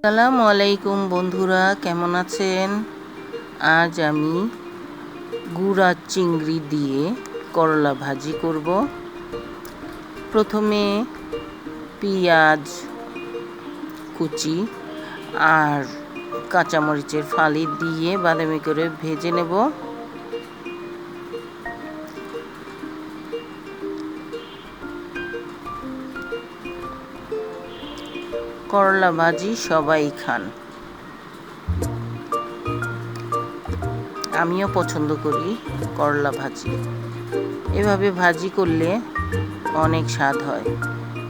আসসালামু আলাইকুম বন্ধুরা, কেমন আছেন? আজ আমি গুঁড়া চিংড়ি দিয়ে করলা ভাজি করব। প্রথমে পেঁয়াজ কুচি আর কাঁচামরিচের ফালি দিয়ে বাদামি করে ভেজে নেব। করলা ভাজি সবাই খান, আমিও পছন্দ করি করলা ভাজি। এভাবে ভাজি করলে অনেক স্বাদ হয়।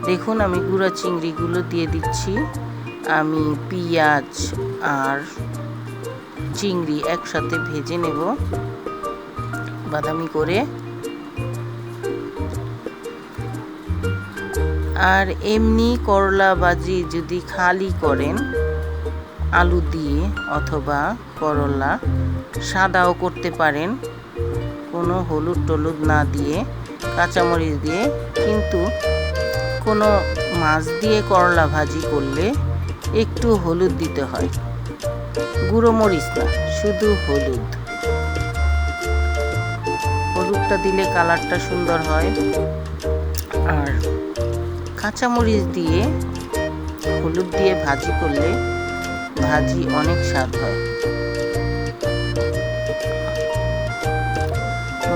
দেখুন, আমি গুঁড়া চিংড়িগুলো দিয়ে দিচ্ছি। আমি পেঁয়াজ আর চিংড়ি একসাথে ভেজে নেব বাদামি করে। আর এমনি করলা ভাজি যদি খালি করেন আলু দিয়ে অথবা করলা সাদাও করতে পারেন, কোনো হলুদ টলুদ না দিয়ে, কাঁচামরিচ দিয়ে। কিন্তু কোনো মাছ দিয়ে করলা ভাজি করলে একটু হলুদ দিতে হয়, গুঁড়ো মরিচ না, শুধু হলুদ। হলুদটা দিলে কালারটা সুন্দর হয়। আর কাঁচামরিচ দিয়ে হলুদ দিয়ে ভাজি করলে ভাজি অনেক স্বাদ হয়।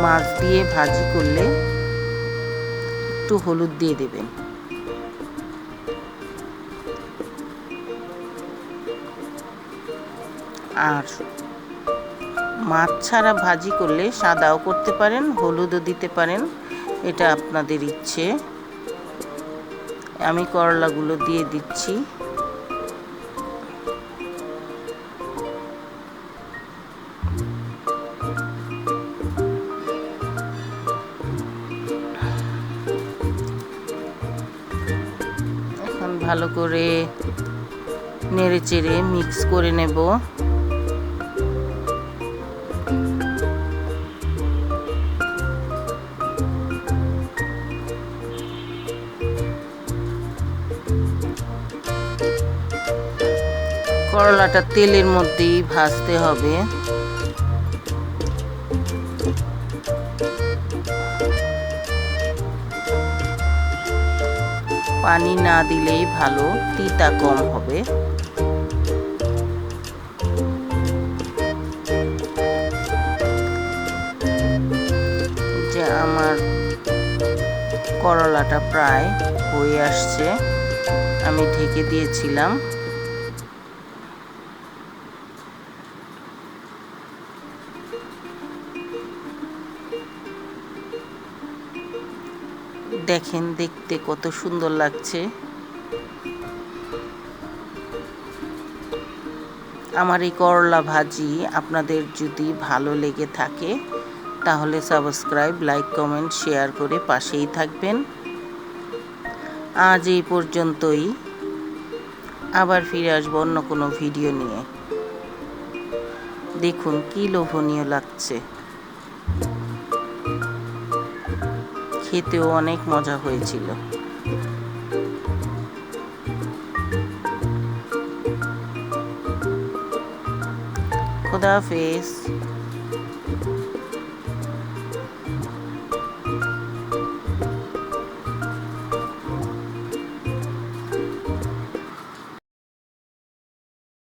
মাছ দিয়ে ভাজি করলে একটু হলুদ দিয়ে দেবেন। আর মাছ ছাড়া ভাজি করলে সাদাও করতে পারেন, হলুদও দিতে পারেন, এটা আপনাদের ইচ্ছে। আমি করলাগুলো দিয়ে দিচ্ছি। এখন ভালো করে নেড়ে চেড়ে মিক্স করে নেব। করলাটা তেলের মধ্যেই ভাজতে হবে। পানি না দিলেই ভালো, তিতা কম হবে। যে আমার করলাটা প্রায় হয়ে আসছে, আমি ঢেকে দিয়েছিলাম। দেখেন, দেখতে কত সুন্দর লাগছে। আমার এই করলা ভাজি আপনাদের যদি ভালো লেগে থাকে তাহলে সাবস্ক্রাইব, লাইক, কমেন্ট, শেয়ার করে পাশেই থাকবেন। আজ এই পর্যন্তই, আবার ফিরে আসবো অন্য কোনো ভিডিও নিয়ে। দেখুন কি লোভনীয় লাগছে, খেতেও অনেক মজা হয়েছিল। খোদা হাফেজ।